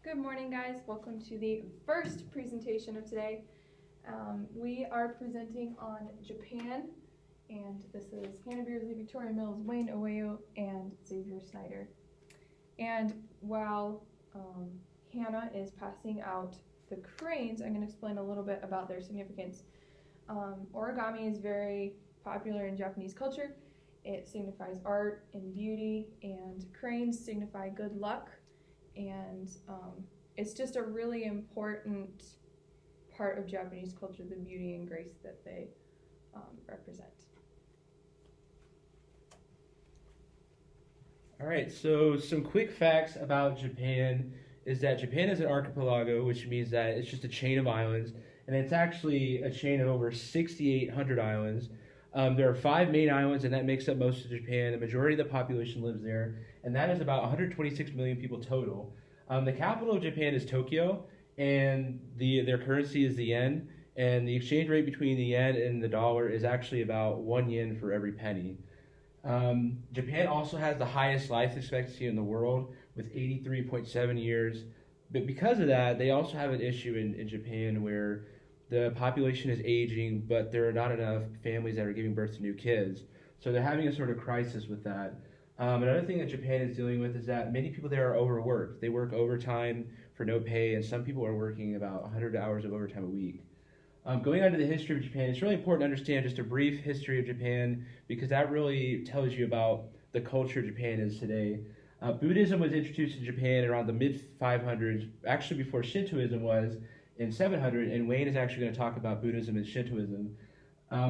Good morning, guys. Welcome to the first presentation of today. We are presenting on Japan, and this is Hannah Beardsley, Victoria Mills, Wayne Owayo, and Xavier Snyder. And while Hannah is passing out the cranes, I'm going to explain a little bit about their significance. Origami is very popular in Japanese culture. It signifies art and beauty, and cranes signify good luck. And it's just a really important part of Japanese culture, the beauty and grace that they represent. All right, so some quick facts about Japan is that Japan is an archipelago, which means that it's just a chain of islands, and it's actually a chain of over 6,800 islands. There are 5 main islands, and that makes up most of Japan. The majority of the population lives there, and that is about 126 million people total. The capital of Japan is Tokyo, and their currency is the yen, and the exchange rate between the yen and the dollar is actually about 1 yen for every penny. Japan also has the highest life expectancy in the world with 83.7 years. But because of that, they also have an issue in Japan where the population is aging, but there are not enough families that are giving birth to new kids. So they're having a sort of crisis with that. Another thing that Japan is dealing with is that many people there are overworked. They work overtime for no pay, and some people are working about 100 hours of overtime a week. Going on to the history of Japan, it's really important to understand just a brief history of Japan because that really tells you about the culture Japan is today. Buddhism was introduced in Japan around the mid-500s, actually before Shintoism was in 700, and Wayne is actually going to talk about Buddhism and Shintoism.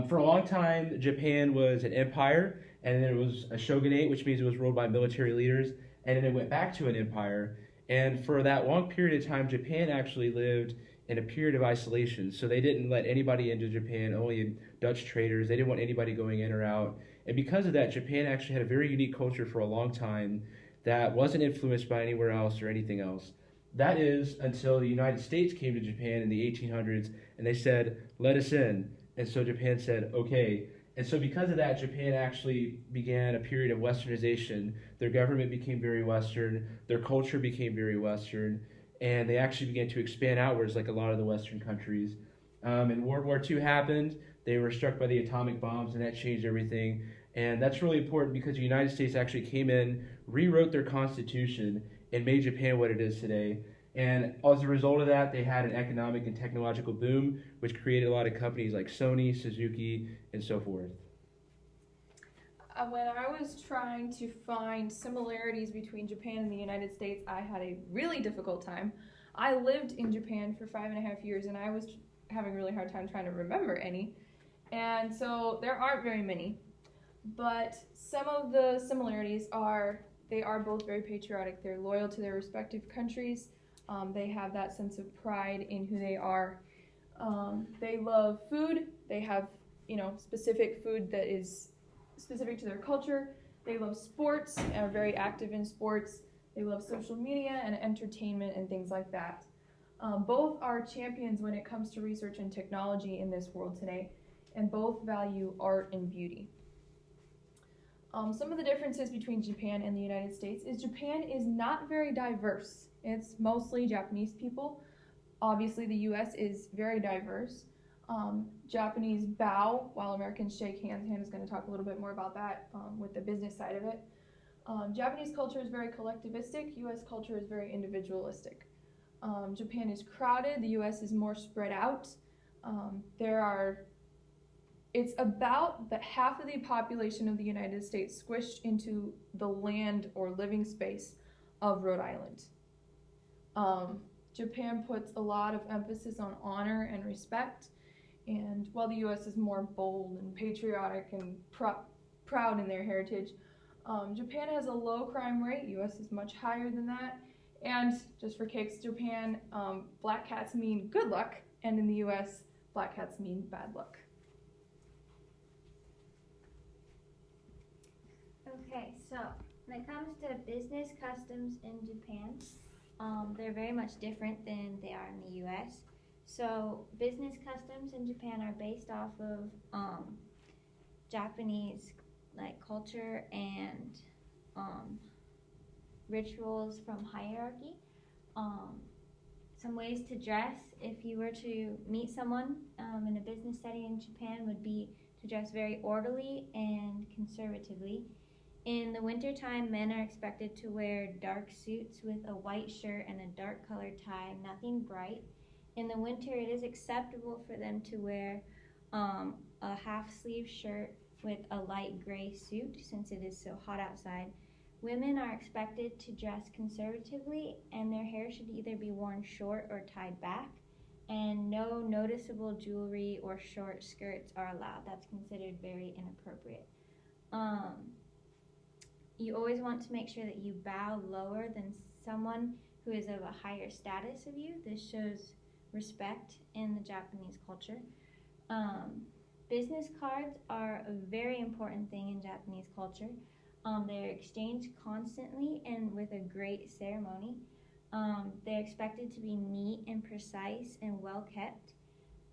For a long time, Japan was an empire, and then it was a shogunate, which means it was ruled by military leaders, and then it went back to an empire. And for that long period of time, Japan actually lived in a period of isolation. So they didn't let anybody into Japan, only Dutch traders. They didn't want anybody going in or out. And because of that, Japan actually had a very unique culture for a long time that wasn't influenced by anywhere else or anything else. That is until the United States came to Japan in the 1800s and they said, let us in. And so Japan said, okay. And so because of that, Japan actually began a period of westernization. Their government became very Western. Their culture became very Western. And they actually began to expand outwards like a lot of the Western countries. And World War II happened. They were struck by the atomic bombs, and that changed everything. And that's really important because the United States actually came in, rewrote their constitution, and made Japan what it is today. And as a result of that, they had an economic and technological boom, which created a lot of companies like Sony, Suzuki, and so forth. When I was trying to find similarities between Japan and the United States, I had a really difficult time. I lived in Japan for 5.5 years, and I was having a really hard time trying to remember any. And so there aren't very many. But some of the similarities are they are both very patriotic. They're loyal to their respective countries. They have that sense of pride in who they are. They love food. They have, specific food that is specific to their culture. They love sports and are very active in sports. They love social media and entertainment and things like that. Both are champions when it comes to research and technology in this world today, and both value art and beauty. Some of the differences between Japan and the United States is Japan is not very diverse. It's mostly Japanese people. Obviously, the U.S. is very diverse. Japanese bow while Americans shake hands. Hannah's going to talk a little bit more about that with the business side of it. Japanese culture is very collectivistic. U.S. culture is very individualistic. Japan is crowded. The U.S. is more spread out. It's about half of the population of the United States squished into the land or living space of Rhode Island. Japan puts a lot of emphasis on honor and respect, and while the U.S. is more bold and patriotic and proud in their heritage, Japan has a low crime rate. U.S. is much higher than that. And just for kicks, Japan, black cats mean good luck, and in the U.S., black cats mean bad luck. Okay, so when it comes to business customs in Japan, they're very much different than they are in the U.S. So business customs in Japan are based off of Japanese culture and rituals from hierarchy. Um, some ways to dress if you were to meet someone in a business setting in Japan would be to dress very orderly and conservatively. In the wintertime, men are expected to wear dark suits with a white shirt and a dark colored tie, nothing bright. In the winter, it is acceptable for them to wear a half sleeve shirt with a light gray suit since it is so hot outside. Women are expected to dress conservatively, and their hair should either be worn short or tied back, and no noticeable jewelry or short skirts are allowed. That's considered very inappropriate. You always want to make sure that you bow lower than someone who is of a higher status of you. This shows respect in the Japanese culture. Business cards are a very important thing in Japanese culture. They're exchanged constantly and with a great ceremony. They're expected to be neat and precise and well kept.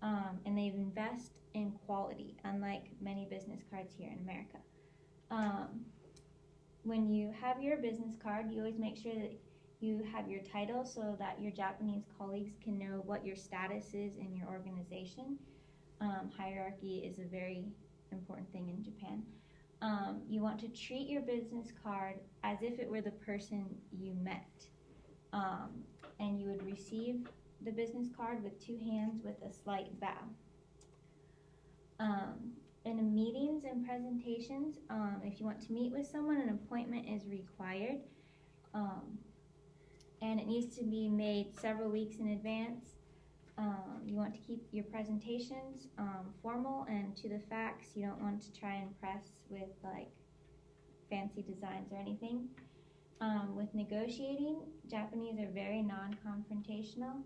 And they invest in quality, unlike many business cards here in America. When you have your business card, you always make sure that you have your title so that your Japanese colleagues can know what your status is in your organization. Hierarchy is a very important thing in Japan. You want to treat your business card as if it were the person you met. And you would receive the business card with two hands with a slight bow. In meetings and presentations, if you want to meet with someone, an appointment is required. And it needs to be made several weeks in advance. You want to keep your presentations formal and to the facts. You don't want to try and impress with like fancy designs or anything. With negotiating, Japanese are very non-confrontational.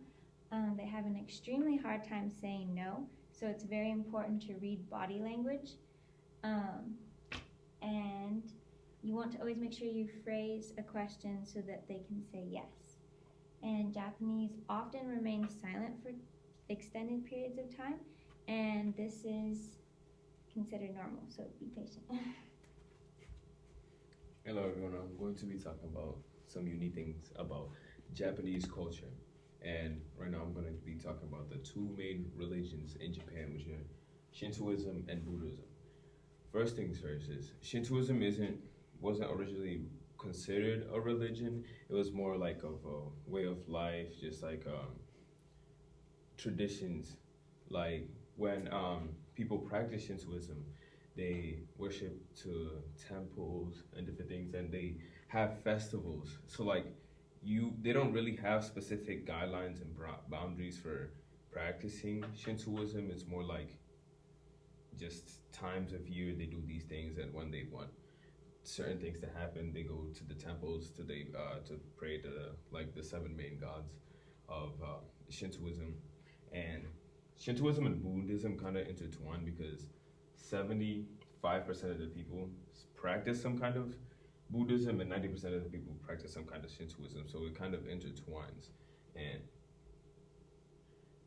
They have an extremely hard time saying no, so it's very important to read body language. And you want to always make sure you phrase a question so that they can say yes. And Japanese often remain silent for extended periods of time, and this is considered normal, so be patient. Hello everyone, I'm going to be talking about some unique things about Japanese culture. And right now I'm going to be talking about the two main religions in Japan, which are Shintoism and Buddhism. First things first is Shintoism wasn't originally considered a religion. It was more like of a way of life, just like traditions. Like when people practice Shintoism, they worship to temples and different things, and they have festivals. So like they don't really have specific guidelines and boundaries for practicing Shintoism. It's more like just times of year they do these things, and when they want certain things to happen, they go to the temples to pray to the seven main gods of Shintoism. And Shintoism and Buddhism kind of intertwine because 75% of the people practice some kind of Buddhism and 90% of the people practice some kind of Shintoism. So it kind of intertwines.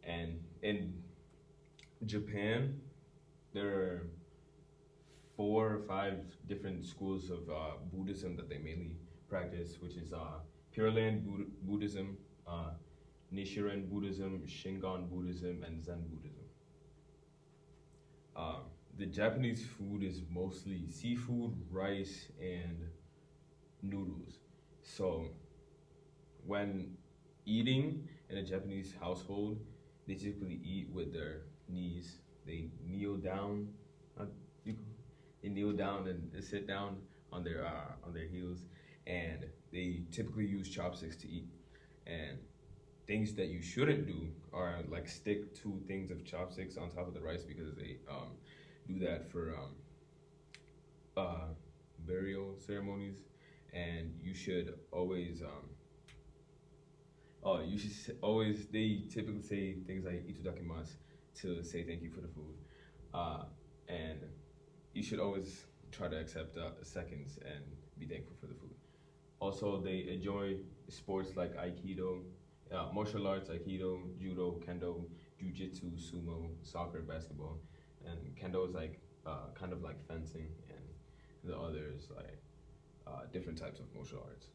And in Japan, there are 4 or 5 different schools of Buddhism that they mainly practice, which is Pure Land Buddhism, Nichiren Buddhism, Shingon Buddhism, and Zen Buddhism. The Japanese food is mostly seafood, rice, and noodles. So when eating in a Japanese household, they typically eat with their knees. They kneel down. They kneel down and sit down on their heels, and they typically use chopsticks to eat. And things that you shouldn't do are like stick 2 things of chopsticks on top of the rice, because they do that for burial ceremonies. And you should always they typically say things like itadakimasu to say thank you for the food, and you should always try to accept seconds and be thankful for the food. Also, they enjoy sports like Aikido, martial arts, Aikido, Judo, Kendo, Jiu-Jitsu, Sumo, soccer, basketball. And Kendo is like kind of like fencing, and the others like different types of martial arts.